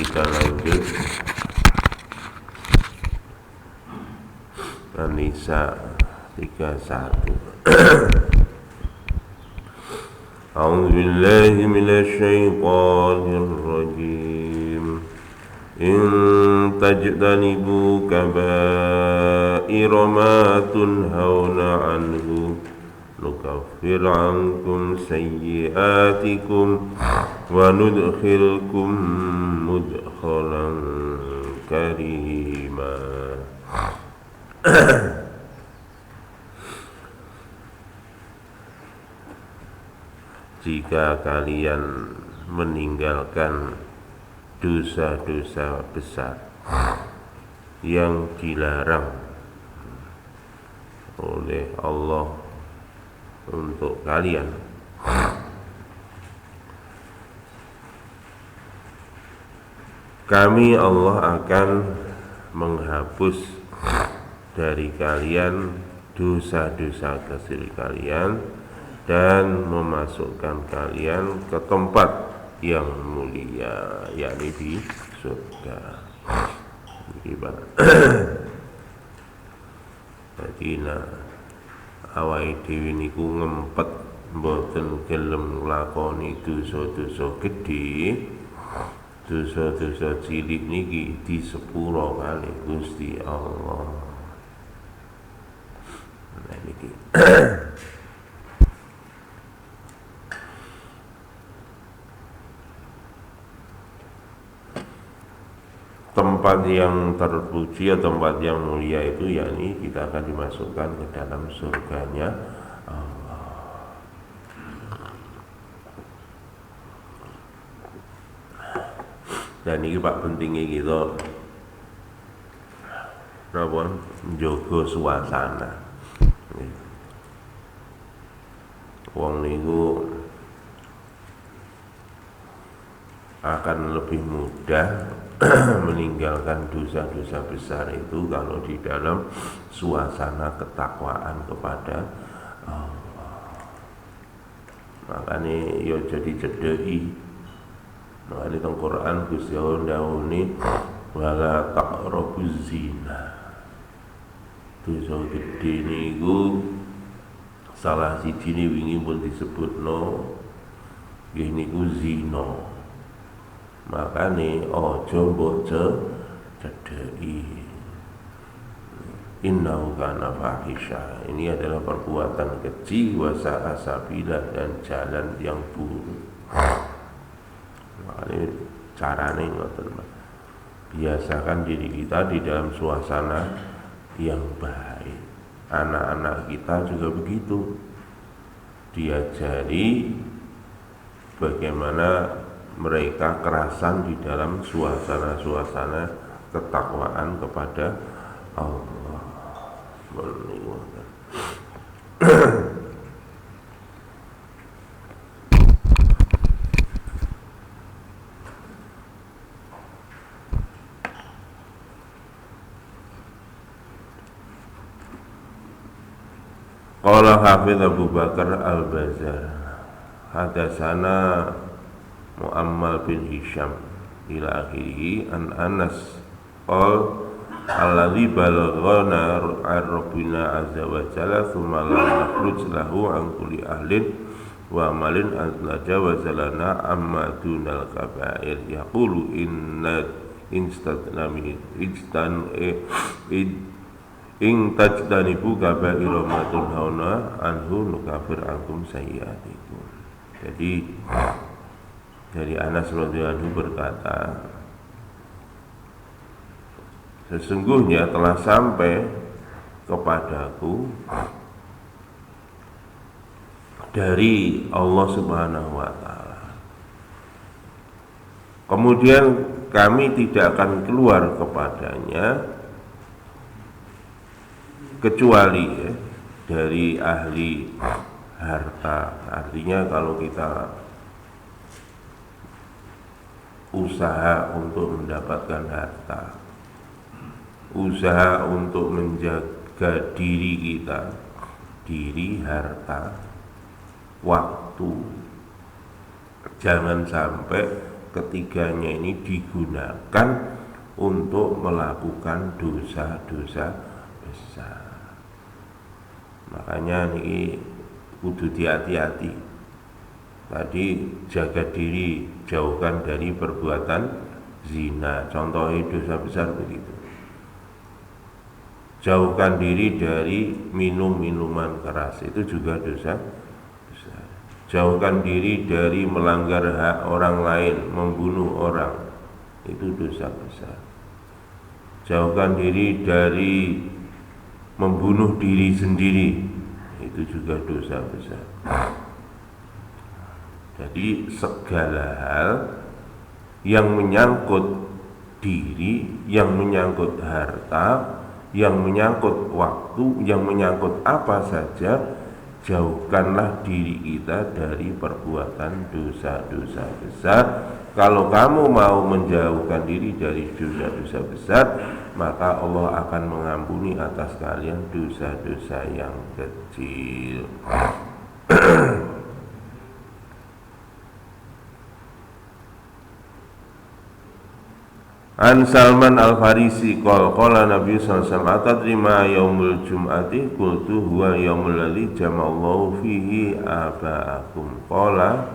Kita lanjut An-Nisa 31. A'udzu billahi minasy syaithanir rajim. In tajtanibu kaba'ira ma tunhauna anhu nukaffir ankum sayyi'atikum wa nudkhilkum mudkhalan karima. Jika kalian meninggalkan dosa-dosa besar yang dilarang oleh Allah untuk kalian, kami Allah akan menghapus dari kalian dosa-dosa kecil kalian dan memasukkan kalian ke tempat yang mulia, yakni di surga. Jadi awake dhewe niku ngempet mboten gelem nglakoni dosa-dosa gedhe. Dosa-dosa cilik niki disepuro kali Gusti Allah. Nah niki tempat yang terpuji atau tempat yang mulia itu, yakni kita akan dimasukkan ke dalam surganya Allah. Dan ini Pak pentingnya kita menjaga suasana. Wong niku akan lebih mudah meninggalkan dosa-dosa besar itu kalau di dalam suasana ketakwaan kepada Allah. Makanya ya jadi cedeki. Makanya dalam Quran Gusti Allah ndawuhi wala taqrabuz zina. Dosa gedhe niku salah siji wingi pun disebutno nggih niku zina. Makane ojo mbok cedeki. Innahu kana fahisha. Ini adalah perbuatan keji, wasa asabila, dan jalan yang buruk. Makanya carane ngoten. Biasakan diri kita di dalam suasana yang baik. Anak-anak kita juga begitu. Diajari bagaimana mereka kerasan di dalam suasana-suasana ketakwaan kepada Allah. Qala Hafidz Abu Bakar Al-Bazzar hadatsana Mu'ammal bin Hisham ila akhirih an Anas qala alladzi balaghana ar-rabbina azza wa jalla thumma la nakhruj lahu an kulli ahlin wa amalin al-jawaza lana amma dunal kaba'ir yaqulu inna instatnami in tajtanibu kaba'ira ma tunhauna anhu nukafir ankum sayyi'atikum. Jadi dari Anas radhiyallahu anhu berkata, sesungguhnya telah sampai kepadaku dari Allah Subhanahu wa ta'ala. Kemudian kami tidak akan keluar kepadanya kecuali dari ahli harta. Artinya kalau kita usaha untuk mendapatkan harta, usaha untuk menjaga diri kita, diri, harta, waktu, jangan sampai ketiganya ini digunakan untuk melakukan dosa-dosa besar. Makanya ini kudu hati-hati. Tadi jaga diri, jauhkan dari perbuatan zina. Contohnya dosa besar begitu. Jauhkan diri dari minum minuman keras, itu juga dosa besar. Jauhkan diri dari melanggar hak orang lain, membunuh orang, itu dosa besar. Jauhkan diri dari membunuh diri sendiri, itu juga dosa besar. Jadi segala hal yang menyangkut diri, yang menyangkut harta, yang menyangkut waktu, yang menyangkut apa saja, jauhkanlah diri kita dari perbuatan dosa-dosa besar. Kalau kamu mau menjauhkan diri dari dosa-dosa besar, maka Allah akan mengampuni atas kalian dosa-dosa yang kecil. An Salman Al-Farisi qala Nabi sallallahu alaihi wasallam atadri ma yaumul jum'ati qultu huwa yaumul ladzi jama'allahu fihi aba'akum qala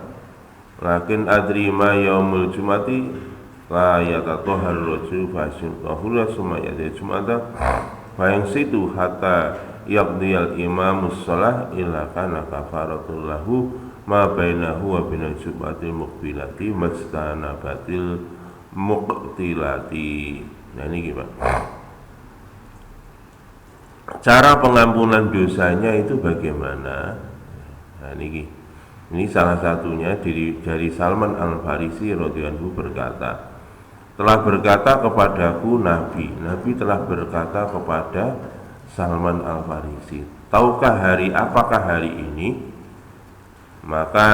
lakin adri ma yaumul jum'ati la yatatahhar rajul fasyun tahura summa yati jum'ata fa yang situ hatta yaqdiyal imamus shalah illa kana kafaratul lahu ma bainahu wa bainal jum'atil muqbilati mastanabatil muqtilati. Nah ini gimana? Cara pengampunan dosanya itu bagaimana? Nah ini salah satunya dari Salman Al-Farisi radhiyallahu berkata, telah berkata kepadaku Nabi telah berkata kepada Salman Al-Farisi, tahukah apakah hari ini? Maka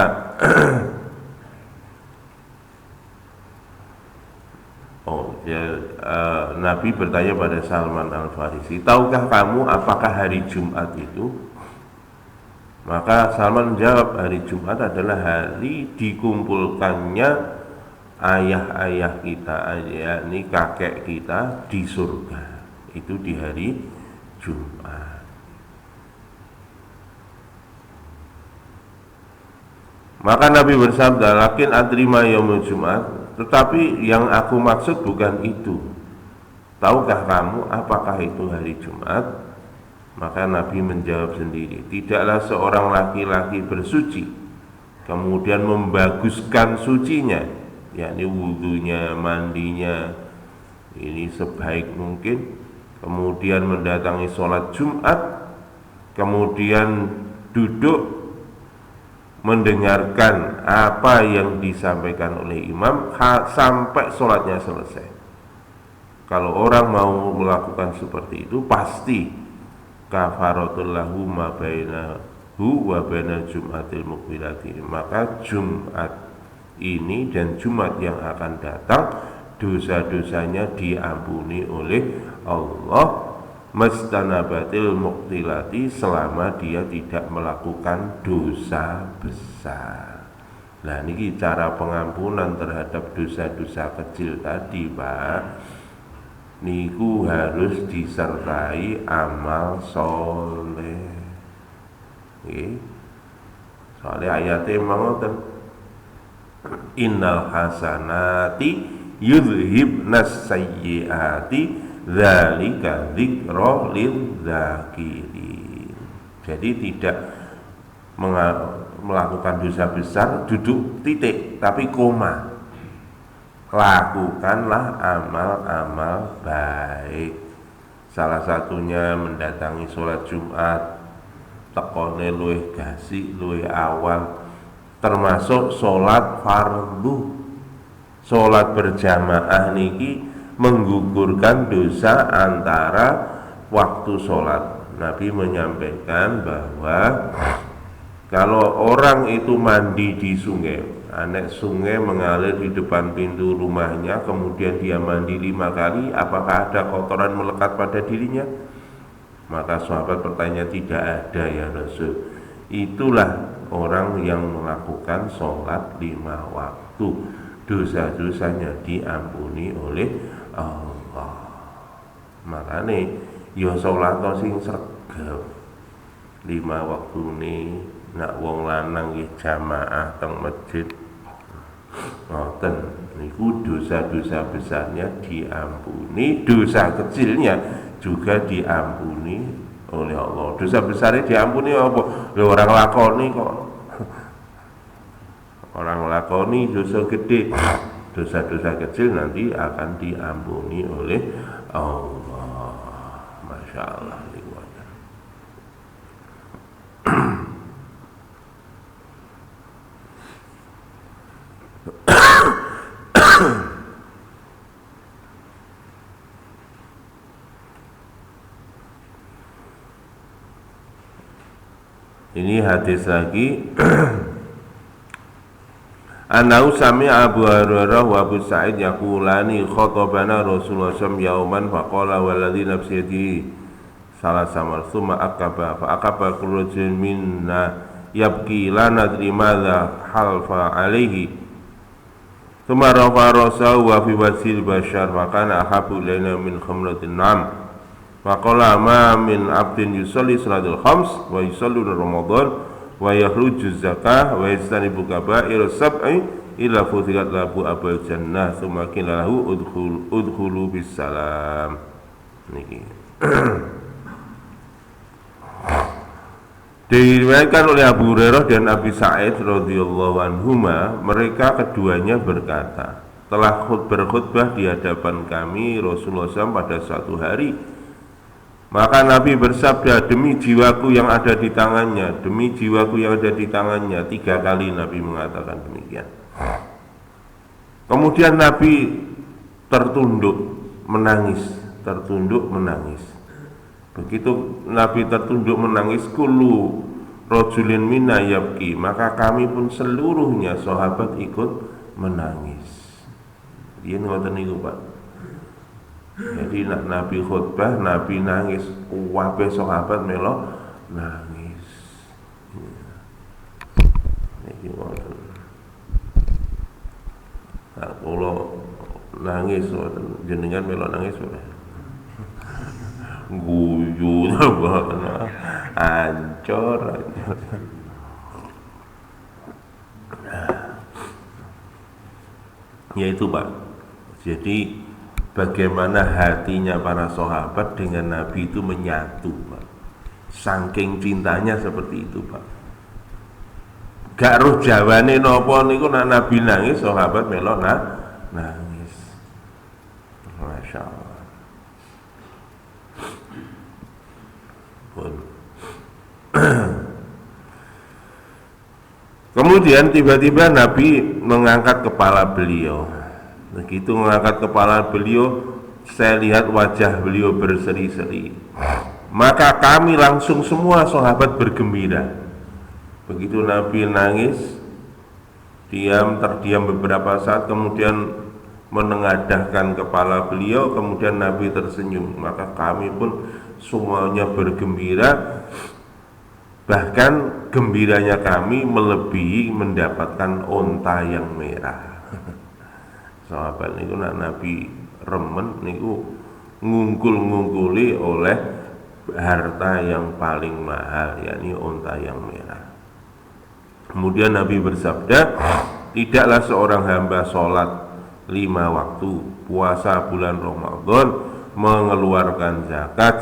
Nabi bertanya pada Salman Al-Farisi, tahukah kamu apakah hari Jumat itu? Maka Salman menjawab, hari Jumat adalah hari dikumpulkannya ayah-ayah kita, yakni kakek kita di surga. Itu di hari Jumat. Maka Nabi bersabda, lakin adrima yaumul Jumat, tetapi yang aku maksud bukan itu. Tahukah kamu apakah itu hari Jumat? Maka Nabi menjawab sendiri, tidaklah seorang laki-laki bersuci kemudian membaguskan sucinya, yakni wudunya, mandinya ini sebaik mungkin, kemudian mendatangi sholat Jumat, kemudian duduk mendengarkan apa yang disampaikan oleh imam sampai sholatnya selesai. Kalau orang mau melakukan seperti itu, pasti kafaratul lahu ma bainahu wa bainal jum'atil muqbilati. Maka Jumat ini dan Jumat yang akan datang, dosa-dosanya diampuni oleh Allah mastanabatil muqtilati, selama dia tidak melakukan dosa besar. Nah ini cara pengampunan terhadap dosa-dosa kecil tadi, Pak. Niku harus disertai amal soleh. Soalnya ayatnya ngoten, innal hasanati yudhibnas sayyiati dzalika dzikra lidzakirin. Jadi tidak melakukan dosa besar duduk titik, tapi koma. Lakukanlah amal-amal baik. Salah satunya mendatangi sholat Jumat, tekone luwih gasik, luwih awal, termasuk sholat fardu. Sholat berjamaah niki menggugurkan dosa antara waktu sholat. Nabi menyampaikan bahwa kalau orang itu mandi di sungai, sungai mengalir di depan pintu rumahnya, kemudian dia mandi 5 kali, apakah ada kotoran melekat pada dirinya? Maka sahabat bertanya, tidak ada ya Rasul. Itulah orang yang melakukan sholat 5 waktu. dosa-dosanya diampuni oleh Allah. Makane ya salat sing sregep 5 waktune, nak wong lanang nggih jamaah teng masjid ngoten niku dosa-dosa besarnya diampuni, dosa kecilnya juga diampuni oleh Allah. Dosa besarnya diampuni apa? Ya orang lakoni kok. Orang lakoni dosa gede, dosa-dosa kecil nanti akan diampuni oleh Allah. Masya Allah. Ini hadis lagi. Anau sami Abu Hurairah wa Abu Sa'id yaqulani khatabana Rasulullah sallallahu yauman faqala walladzi nafsi yadihi salah samar summa akaba fa akaba kullu minna yabki la nadri madza halfa alaihi thumma rafa rasahu wa fi wasil bashar wa kana ahabu ilaina min khamratin nam faqala ma min abdin yusalli salatul khams wa yusalli ramadan wa yakhruju zakah wa yastanibu kaba'ir sab'i illa futihat lahu abal jannah tsumma qila lahu udkhulu bisalam. Niki diriwayatkan oleh Abu Hurairah dan Abi Sa'id radhiyallahu anhuma, mereka keduanya berkata, telah berkhutbah di hadapan kami Rasulullah SAW pada suatu hari. Maka Nabi bersabda, demi jiwaku yang ada di tangannya, demi jiwaku yang ada di tangannya. 3 kali Nabi mengatakan demikian. Kemudian Nabi tertunduk menangis, tertunduk menangis. Begitu Nabi tertunduk menangis, kullu rajulin minna yabki, maka kami pun seluruhnya sahabat ikut menangis. Dia ngoten niku, Pak. Jadi nak Nabi khutbah, Nabi nangis, kabeh sahabat melo nangis. Niki ngoten. Nah, kula nangis jenengan melo nangis ora? Guyu banget. Ancor. Ya itu, Pak. Jadi bagaimana hatinya para sahabat dengan Nabi itu menyatu, Pak. Saking cintanya seperti itu, Pak. Gak roh jawane napa niku nek Nabi nangis, sahabat melok nangis. Masya Allah. Pun. Kemudian tiba-tiba Nabi mengangkat kepala beliau. Begitu mengangkat kepala beliau, saya lihat wajah beliau berseri-seri. Maka kami langsung semua sahabat bergembira. Begitu Nabi nangis, terdiam beberapa saat, kemudian menengadahkan kepala beliau, kemudian Nabi tersenyum. Maka kami pun semuanya bergembira. Bahkan gembiranya kami melebihi mendapatkan onta yang merah. Sahabat niku nak Nabi remen niku ngungkul-ngungkuli oleh harta yang paling mahal, yakni onta yang merah. Kemudian Nabi bersabda, tidaklah seorang hamba sholat 5 waktu, puasa bulan Ramadan, mengeluarkan zakat,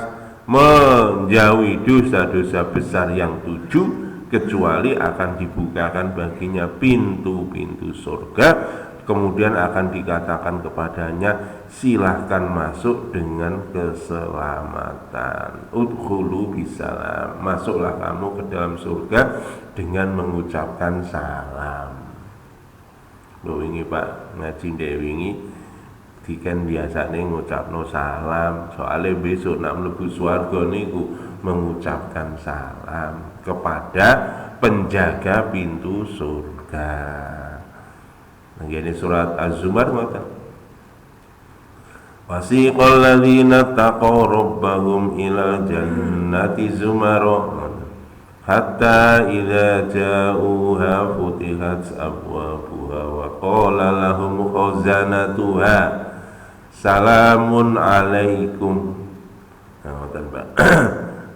menjauhi dosa-dosa besar yang 7, kecuali akan dibukakan baginya pintu-pintu surga. Kemudian akan dikatakan kepadanya, silahkan masuk dengan keselamatan. Udkhulu bisalam, masuklah kamu ke dalam surga dengan mengucapkan salam. Lho wingi Pak ngaji ndek wingi diken biasane ngucapno salam, soalnya besok nak mlebu swarga niku mengucapkan salam kepada penjaga pintu surga. Ini surat Az-Zumar ngoten. Wasiqal ladzina taqaw rabbahum ila jannati zumara hatta idza ja'uha futihat abwabuha wa qala lahum khazanatuha salamun alaikum.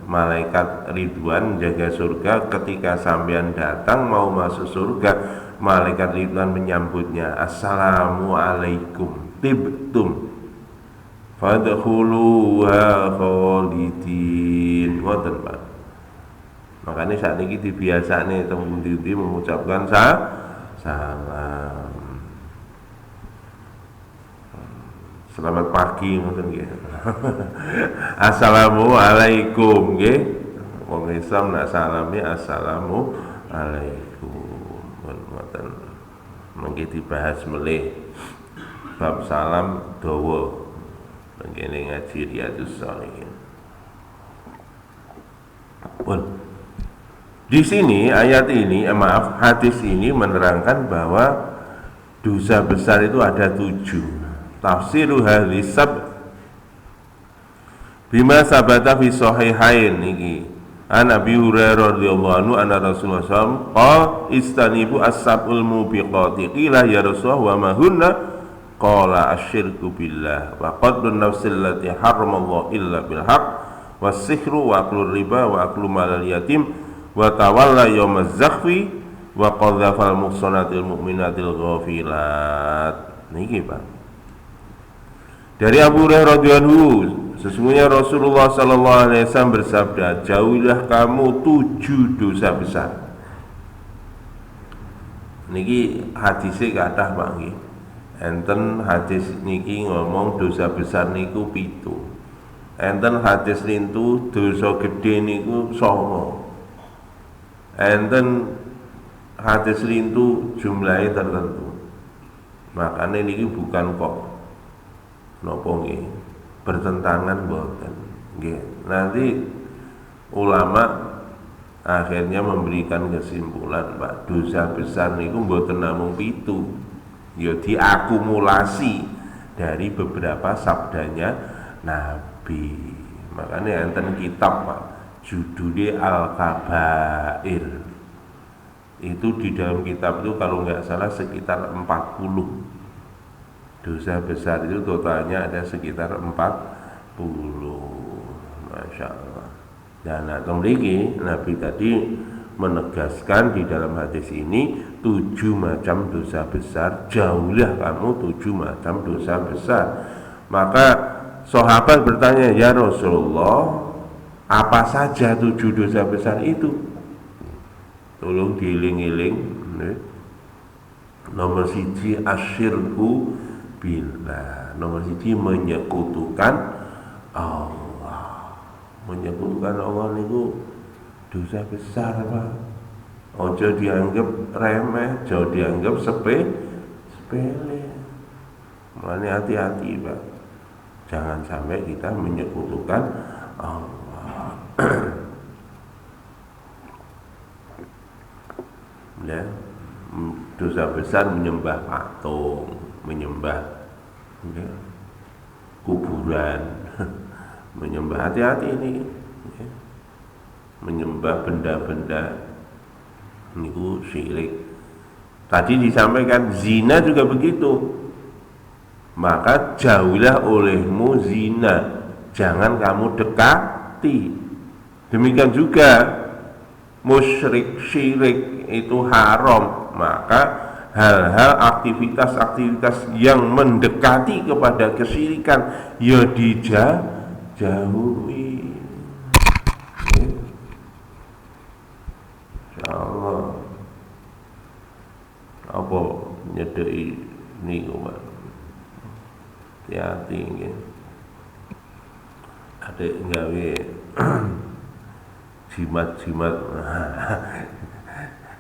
Malaikat Ridwan jaga surga ketika sampean datang mau masuk surga, malaikat Ridwan menyambutnya, assalamu alaikum tibtum fadkhuluha khalidin. Ngoten Pak. Makanya saat ini dibiasane teman-teman mengucapkan salam. Selamat pagi ngoten nggih. Assalamualaikum nggih. Wong Islam nak salami assalamu alaikum. Ngoten. Mengki dibahas melih bab salam dawa. Ngene ngaji Riyadhus Shalihin. Pun di sini ayat ini, hadis ini menerangkan bahwa dosa besar itu ada 7. Tafsiru hadis bima sabata fi sahihain iki. An Abi Hurairah radhiyallahu anhu anna Rasulullah sallallahu alaihi wasallam istanibu as-sab'ul mubiqati. Qila ya Rasulullah wa ma hunna? Qala asyirku billah wa qadlun nafsil lati haramallahu illa bil haqq was-sihru wa aklur riba wa aklu malal yatim wa tawalla yaumaz zakhfi wa qadzafal muhsanatil mu'minatil ghafilat. Niki Pak. Dari Abu Hurairah radhiyallahu anhu, sesungguhnya Rasulullah sallallahu alaihi wasallam bersabda, jauhilah kamu 7 dosa besar. Niki hadise kathah Pak nggih. Enten hadis niki ngomong dosa besar niku 7. Enten hadis lintu dosa gede niku 9. Enten hadis lintu jumlahnya tertentu. Makanya niki bukan kok nopo nggih bertentangan mboten nggih. Nanti ulama akhirnya memberikan kesimpulan Pak, dosa besar niku mboten namung 7. Ya diakumulasi dari beberapa sabdanya Nabi. Makanya enten kitab Pak, judulnya Al-Kabair. Itu di dalam kitab itu kalau nggak salah sekitar 40. Dosa besar itu totalnya ada sekitar 40. Masya Allah. Dan mriki Nabi tadi menegaskan di dalam hadis ini 7 macam dosa besar. Jauhlah kamu 7 macam dosa besar. Maka sahabat bertanya, ya Rasulullah, apa saja 7 dosa besar itu? Tolong diiling-iling. Nomor 1 asyirku billah. Nomor 1 menyekutukan Allah. Menyekutukan Allah niku dosa besar Pak. Ojo dianggap remeh, ojo dianggap sepele. Makanya hati-hati Pak. Jangan sampai kita menyekutukan Allah. Ya, dosa besar menyembah patung, menyembah kuburan, menyembah, hati-hati ini ya. Menyembah benda-benda niku syirik. Tadi disampaikan zina juga begitu. Maka jauhilah olehmu zina, jangan kamu dekati. Demikian juga musyrik, syirik itu haram. Maka hal-hal aktivitas-aktivitas yang mendekati kepada kesyirikan ya dijauhi. Insyaallah. Apa nyedeki niku Pak? Hati-hati nggih. Adek gawe jimat-jimat.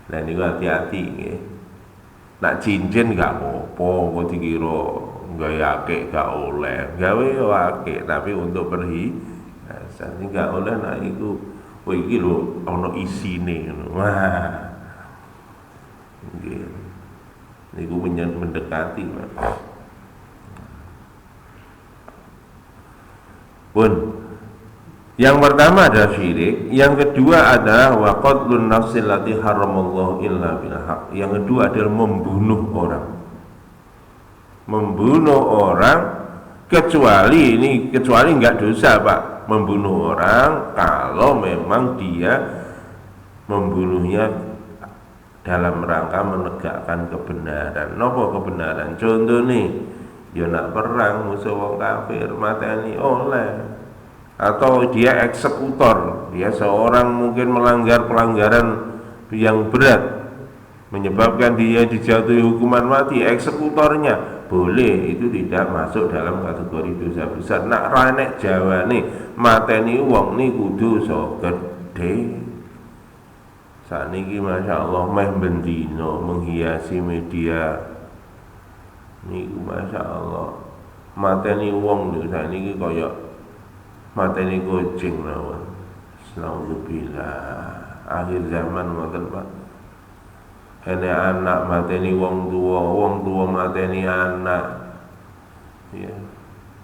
Lah niku hati-hati nggih. Nak cincin gak apa-apa, kok dikira gayake gak oleh. Gawe yo akeh, tapi untuk perhiasan iki gak oleh. Nak iku kowe iki lho ana isine ngono. Wah. Nggih. Niku mendekati, Pak. Pun Yang pertama adalah syirik, yang kedua adalah waqatlun nafsil lati haramallahu illa bil haq. Yang kedua adalah membunuh orang. Membunuh orang kecuali enggak dosa, Pak. Membunuh orang kalau memang dia membunuhnya dalam rangka menegakkan kebenaran. Napa kebenaran? Contoh nih, ya nak perang musuh wong kafir mateni oleh, atau dia eksekutor, dia seorang mungkin melanggar pelanggaran yang berat menyebabkan dia dijatuhi hukuman mati, eksekutornya boleh, itu tidak masuk dalam kategori dosa besar. Nak ranek Jawa nih mateni wong nih kudu so gede. Sakniki Masya Allah meh bendino menghiasi media niku Masya Allah mateni wong niku sakniki kaya mateni kucing mawon. Alhamdulillah akhir zaman ngoten Pak. Ene anak mateni wong tua mateni anak. Ya.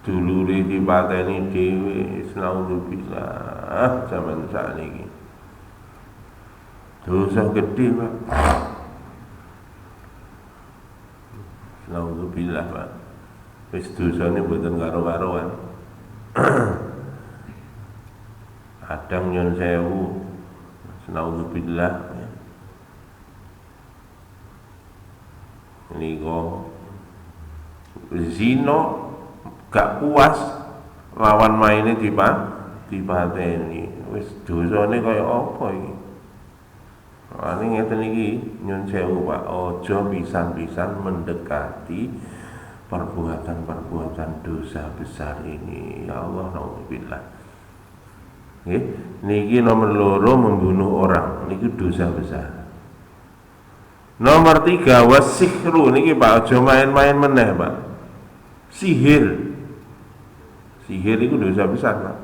Dulure dipateni dhewe. Alhamdulillah zaman sakniki. Dosa gede Pak. Alhamdulillah Pak. Wis dosane mboten karo-karoan. Kadang nyon sewu. Alhamdulillah. Ini kok zino gak puas lawan maine dipateni. Wis dosane kaya apa iki? Ini ngeten iki nyun sewu Pak, ojo pisan-pisan mendekati perbuatan-perbuatan dosa besar ini. Ya Allah, naudzubillah. Nggih, niki nomor loro membunuh orang, niki dosa besar. Nomor 3 wasihru, niki Pak, ojo main-main meneh Pak. Sihir itu dosa besar Pak.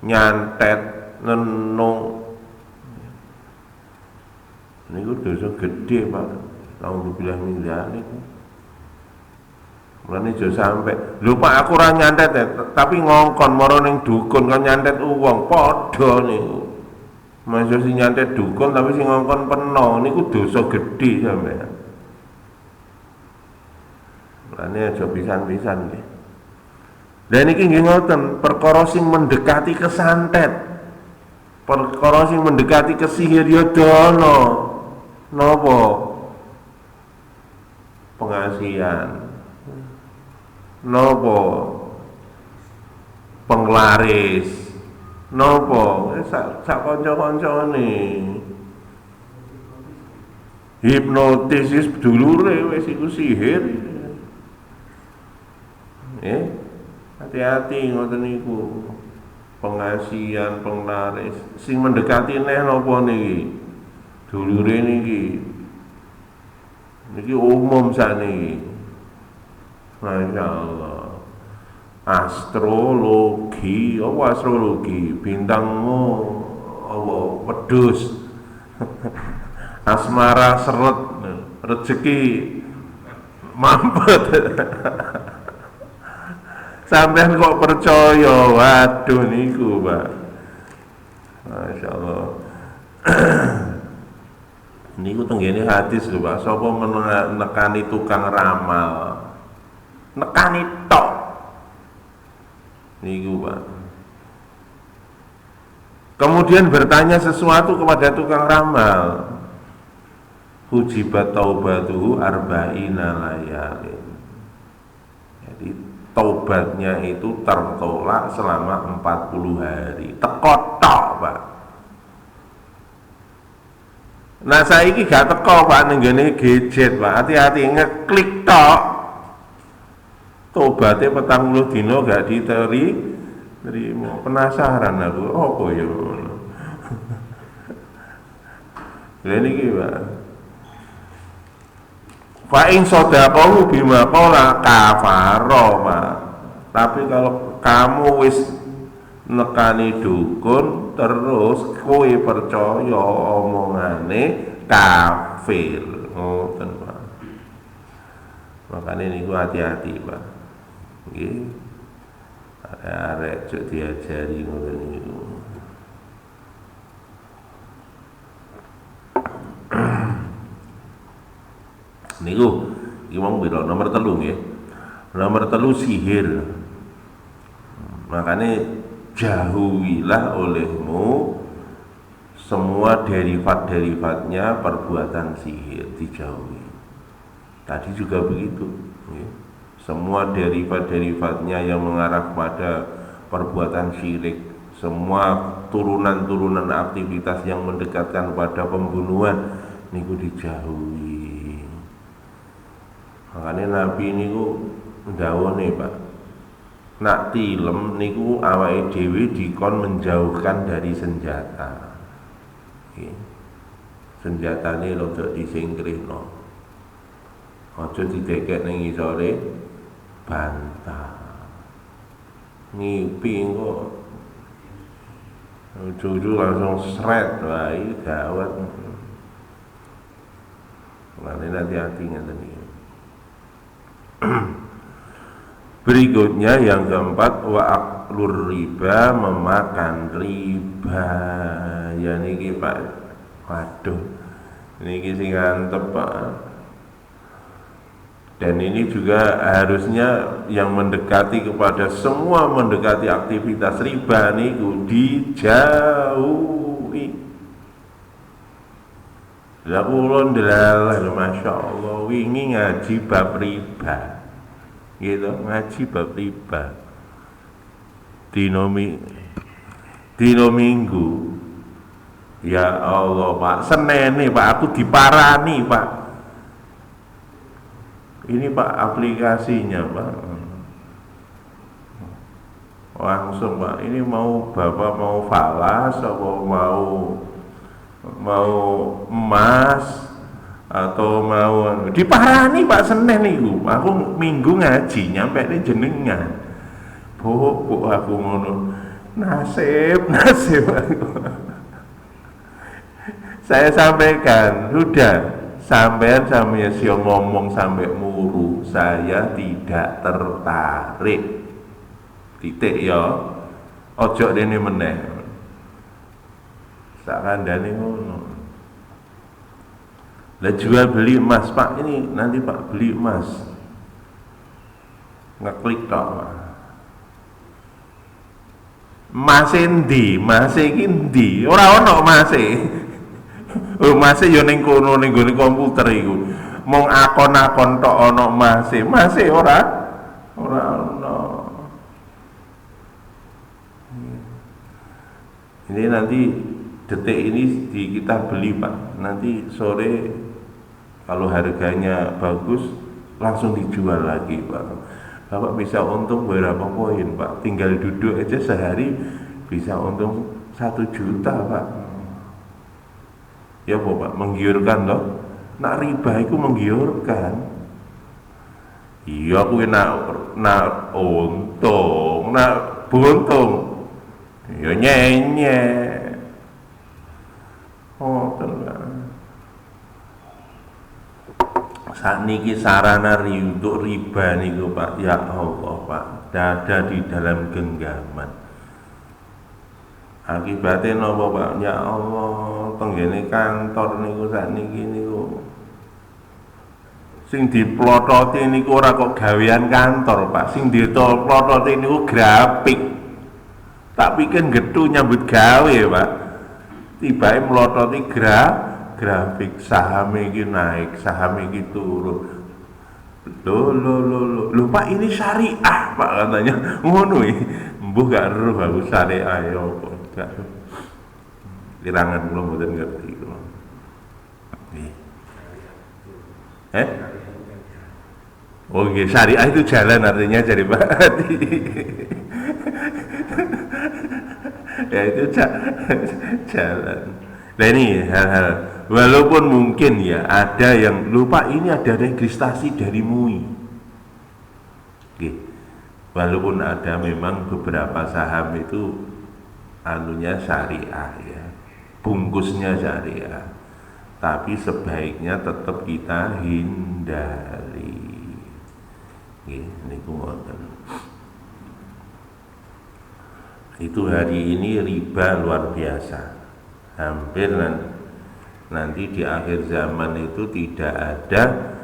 Nyantet, nenung, niku dosa gede Pak. Alhamdulillah min dzalik. Mulane aja sampe. Lho Pak aku ora nyantet ya, tapi ngongkon mara ning dukun kan nyantet wong padha niku. Masa sing nyantet dukun tapi sing ngongkon peno niku dosa gede sampean. Mulane aja pisan-pisan nggih. Lah niki nggih ngoten, perkara sing mendekati kesantet. Perkara sing mendekati kesihir ya dono. Napa? Pengasihan. Napa? Penglaris. Napa? Sak kanca-kancane. Hipnotis wis dulure wis iku sihir. Hati-hati ngoten niku. Pengasihan, penglaris. Sing mendekati neh napa niki? Dulure niki umum sakniki. Masya Allah. Astrologi, apa astrologi? Bintangmu apa wedhus. Asmara seret, rezeki mampet. Sampean kok percaya? Waduh niku, Pak. Masya Allah. Niku tenggene hadis lho Pak, sapa menekani tukang ramal. Nekani tok. Niku Pak. Kemudian bertanya sesuatu kepada tukang ramal. Hujibat taubatuhu arba'ina layalin. Jadi taubatnya itu tertolak selama 40 hari. Teko tok Pak. Nah saiki gak teko Pak ning ngene gadget Pak. Hati-hati ngeklik tok. Tobaté 40 dina gak diterima. Penasaran aku, apa ya ngono. Lha niki Pak. Fa in sadaqahu bima qala kafara Pak. Tapi kalau kamu wis nekani dukun terus kowe percaya omongane kafir ngoten Pak. Makane niku hati-hati Pak. Nggih. arek cuk diajari ngono niku. Niku iki wong pira nomor 3 nggih. Nomor 3 sihir. Makanya jauhilah olehmu semua derivat-derivatnya perbuatan sihir, dijauhi. Tadi juga begitu ya. Semua derivat-derivatnya yang mengarah pada perbuatan syirik, semua turunan-turunan aktivitas yang mendekatkan pada pembunuhan niku dijauhi. Makanya Nabi niku ndawone Pak, nak tilem niku awake dhewe dikon menjauhkan dari senjata. Senjatane rada disingkrihno. Aja didekek ning ngisore bantah. Ngipi kok ujug-ujug langsung sret, wah ini gawat. Makanya hati-hati ngeten iki. Berikutnya yang keempat, wa aklur riba, memakan riba. Ya niki Pak, waduh niki sing antep Pak. Dan ini juga harusnya yang mendekati kepada semua mendekati aktivitas riba niku dijauhi. Lah kula ndelalah Masya Allah wingi ngaji bab riba. Gitu, ngaji bab riba. Dino Minggu. Ya Allah Pak, Senin nih Pak, aku diparani Pak. Ini Pak aplikasinya Pak. Langsung Pak, ini mau Bapak mau falas atau mau emas atau mau diparani Pak Senin itu. Aku Minggu ngaji nyampe ini jenengan. Bu aku ngono. Nasib aku. Saya sampaikan, sudah sampean sama sio ngomong sampai muru, saya tidak tertarik. Titik ya. Ojo dene meneh. Sak kandhane ngono. Lah jual beli emas Pak, ini nanti Pak beli emas. Ngeklik tok Pak. Mas endi? Mas iki ndi? Ora ono mas e. Oh mas e yo ning kono ning gone komputer iku. Mong akon-akon tok ono mas e. Mas e ora ono. Ini nanti detik ini kita beli Pak. Nanti sore kalau harganya bagus langsung dijual lagi Pak. Bapak bisa untung berapa poin Pak? Tinggal duduk aja sehari bisa untung 1 juta Pak. Ya Pak, menggiurkan loh. Nak riba itu menggiurkan. Iya aku nak untung, nak buntung. Ya nyenyek. Oh tenang. Saat niki sarana untuk riba niku Pak, ya Allah Pak, dada di dalam genggaman. Akibatnya napa Pak? Ya Allah, tenggene kantor niku saat niki niku sing diplototi niku ora kok gawean kantor Pak, sing diplototi niku grafik. Tak pikir gethu nyambut gawe Pak. Tibae mlototi grafik saham iki naik, saham iki turun. Loh Pak ini syariah Pak katanya. Ngono iki. Mbuh gak eruh aku syariah ya apa. Gak. Kirangan kula mboten ngerti kula. Oh nggih, syariah itu jalan artinya jadi Pak. Ya itu jalan. Nah ini hal-hal walaupun mungkin ya ada yang lupa ini ada registrasi dari MUI. Oke. Walaupun ada memang beberapa saham itu anunya syariah ya, bungkusnya syariah, tapi sebaiknya tetap kita hindari. Nggih niku ngoten. Itu hari ini riba luar biasa. Hampir nanti di akhir zaman itu tidak ada.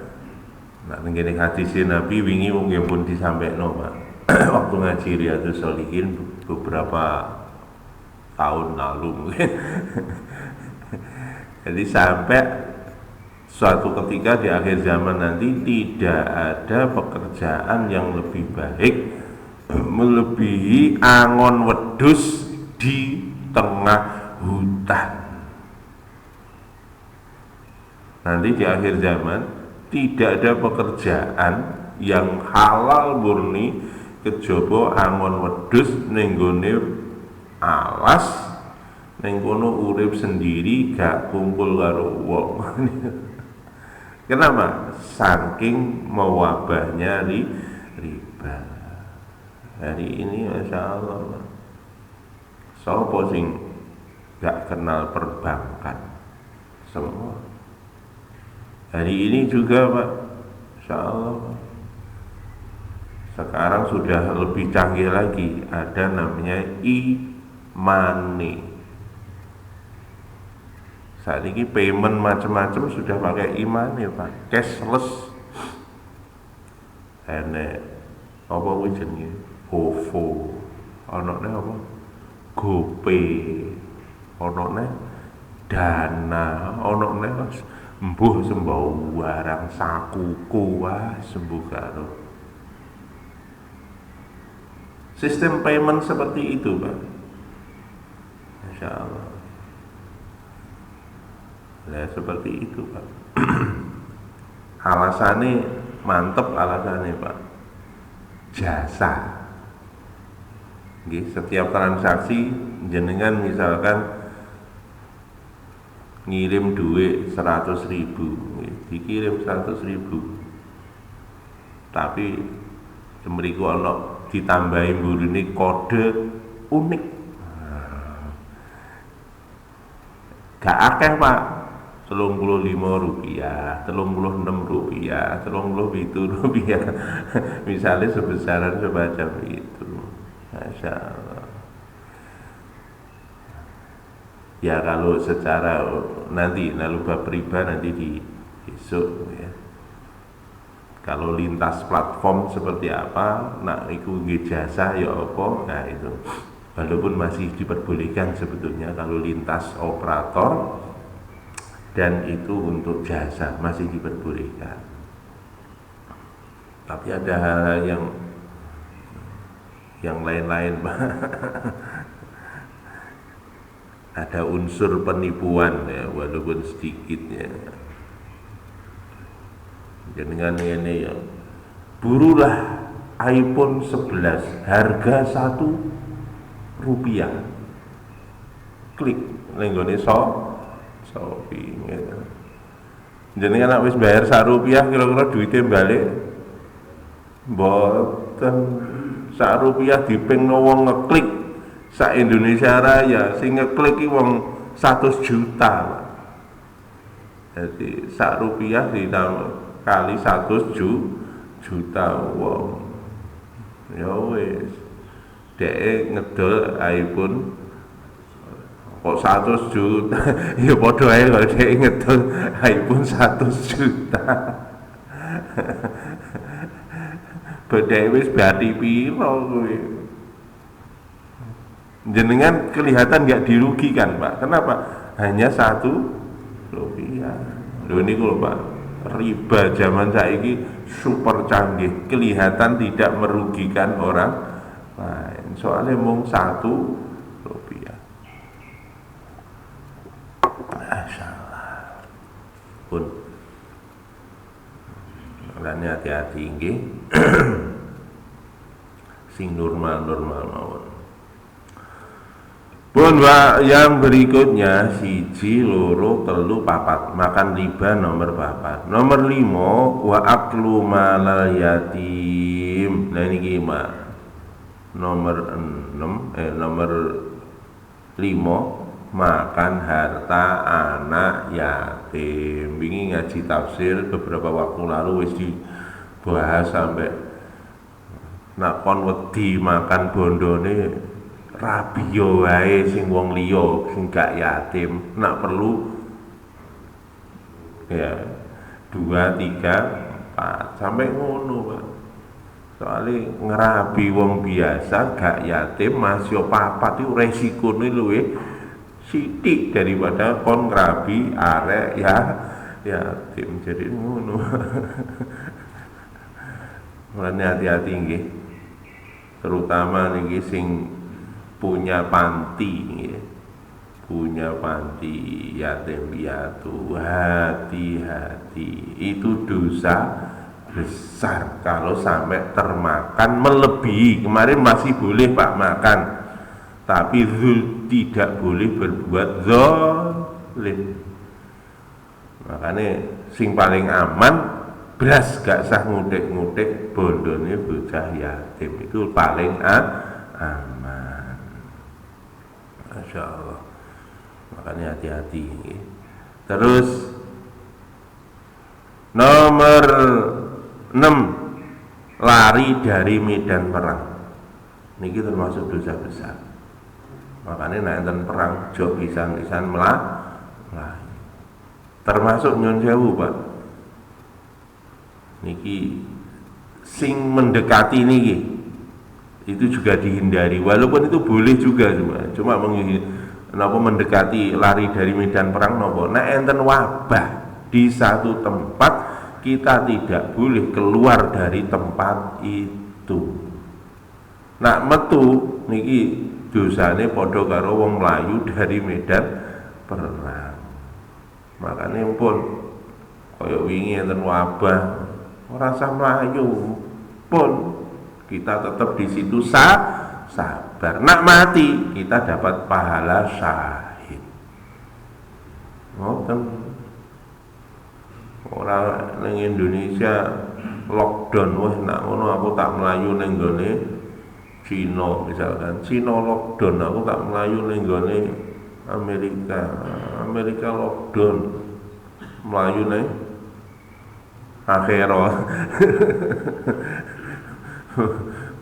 Nah, ngene hadisin Nabi wingi mungkin pun disampaikan Pak. Waktu ngaji Riyadhus Shalihin beberapa tahun lalu mungkin. Jadi sampai suatu ketika di akhir zaman nanti tidak ada pekerjaan yang lebih baik melebihi angon wedhus di tengah hutan. Nanti di akhir zaman tidak ada pekerjaan yang halal murni kejaba angon wedhus ning gone alas ning kono urip sendiri gak kumpul karo wong. Kenapa? Saking mewabahnya riba. Hari ini Masya Allah, sopo sing gak kenal perbankan? Semua. Hari ini juga Pak, Masya Allah, sekarang sudah lebih canggih lagi, ada namanya e-money. Saat ini payment macam-macam sudah pakai e-money Pak, cashless. Enek apa kuwi jenenge? OVO, onone apa? GoPay, onone Dana, onone mbuh sembau barang sakuku wah sembuh karo. Sistem payment seperti itu Pak, Masya Allah. Nah, seperti itu Pak. Alasannya mantep, alasannya Pak, jasa. Setiap transaksi jenengan misalkan ngirim duit 100.000, dikirim 100.000, tapi semeriku ono ditambahi burine kode unik. Gak akeh Pak, 35 rupiah, 36 rupiah, 37 rupiah, misalnya sebesaran semacam itu. Masya Allah. Ya kalau secara nanti bab riba nanti di besok ya. Kalau lintas platform seperti apa, nah itu jasa ya apa, nah itu walaupun masih diperbolehkan sebetulnya kalau lintas operator dan itu untuk jasa masih diperbolehkan. Tapi ada hal yang lain-lain ada unsur penipuan ya, walaupun sedikitnya. Dengan ini ya, burulah iPhone 11 harga 1 rupiah, klik lenggone Shopee gitu. Jenengan wis bayar 1 rupiah kira-kira duitnya balik mboten. 1 rupiah diping wong ngeklik sak Indonesia Raya, sing ngeklik iki wong 100 juta. Jadi 1 rupiah ditambah kali 100 juta wong. Ya wis, dhek ngedol iPhone kok 100 juta. Ya padha ae kok dhek ngedol iPhone 100 juta. Bedhe wis berarti piro kuwi. Jenengan kelihatan nggak dirugikan Pak. Kenapa? Hanya 1 rupiah. Lho niku lho Pak, riba zaman saiki super canggih, kelihatan tidak merugikan orang lain. Soalnya mung 1 rupiah. Masya Allah. Pun makanya hati-hati nggih. Sing normal-normal mawon. Pun yang berikutnya 1, 2, 3, 4 makan riba nomor 4. Nomor 5 wa aklu malal yatim. Nah ini gimana? Nomor 5 makan harta anak yatim. Wingi ngaji tafsir beberapa waktu lalu wis dibahas sampai nakon wedi makan bondone rabi yo wae sing wong liya sing gak yatim, nak perlu ya 2, 3, 4 sampai ngono Pak. Soalnya ngerabi wong biasa gak yatim masih papat itu resikonya luwih sithik daripada kon ngerabi arek ya yatim. Jadi ngono. Mulane hati-hati nggih. Terutama niki sing punya panti nggih. Punya panti yatim piatu, hati-hati. Itu dosa besar kalau sampai termakan melebihi. Kemarin masih boleh Pak makan, tapi tidak boleh berbuat zalim. Makanya sing paling aman beras gak sah ngutik-ngutik bondone bocah yatim, itu paling aman. Masya Allah. Makanya hati-hati. Terus nomor 6, lari dari medan perang. Niki termasuk dosa besar. Makanya nek perang jok pisan-pisan melah. Termasuk nyun sewu Pak. Niki sing mendekati niki itu juga dihindari, walaupun itu boleh juga cuma napa mendekati lari dari medan perang napa nek enten wabah di satu tempat kita tidak boleh keluar dari tempat itu. Nak metu niki dosane padha karo wong mlayu dari medan perang. Makanya pun kaya wingi enten wabah ora usah mlayu pun kita tetap di situ sabar. Nak mati kita dapat pahala syahid. Ngoten. Orang ning Indonesia lockdown, wah nak ngono aku tak melayu ning gone Cina misalkan. Cina lockdown, aku tak melayu ning gone Amerika lockdown. Melayu ning akhirat.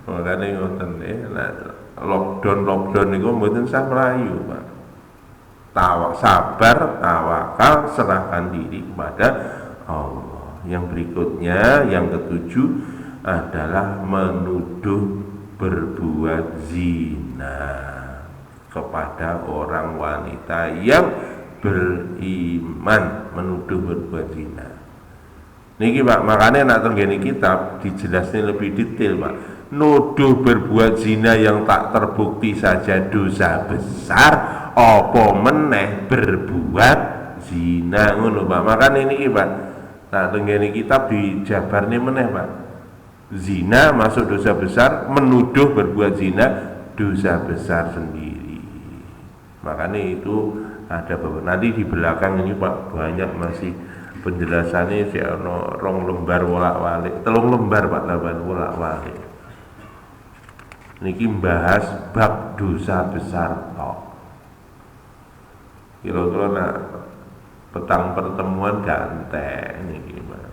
Makanya ngoten nah, lockdown niku mboten sah melayu Pak. Sabar, tawakal, serahkan diri kepada Allah. Yang berikutnya, yang ketujuh adalah menuduh berbuat zina kepada orang wanita yang beriman, menuduh berbuat zina. Niki Pak, makanya nak tenggene kitab dijelaskan lebih detail Pak. Nuduh berbuat zina yang tak terbukti saja dosa besar, apa meneh berbuat zina ngono Pak. Makanya ini Pak, nak tenggene kitab dijabarne meneh Pak. Zina masuk dosa besar, menuduh berbuat zina dosa besar sendiri. Makanya itu ada beberapa. Nanti di belakang ini Pak banyak masih penjelasannya si ono 2 lembar wolak-walik, 3 lembar Pak laban wolak-walik. Niki bahas bab dosa besar tok. Kira-kira nak petang pertemuan ganteng niki Pak.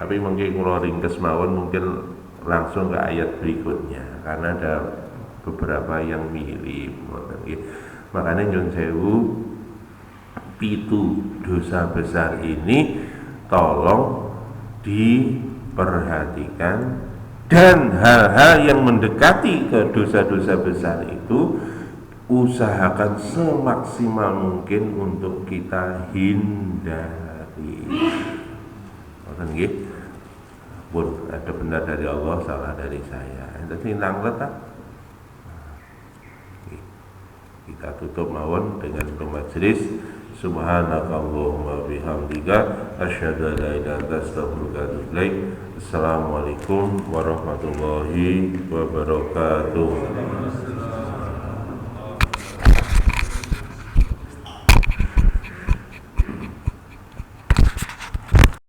Tapi mungkin kula ringkes mawon, mungkin langsung ke ayat berikutnya karena ada beberapa yang mirip. Makanya nyun sewu 7 dosa besar ini tolong diperhatikan, dan hal-hal yang mendekati ke dosa-dosa besar itu usahakan semaksimal mungkin untuk kita hindari. Nggih. Pun ada benar dari Allah, salah dari saya. Jadi nang letak. Kita tutup mawon dengan majelis. Subhanakallahumma bihamdika asyhadu an la ilaha illa anta astaghfiruka wa atubu ilaik. Assalamualaikum warahmatullahi wabarakatuh.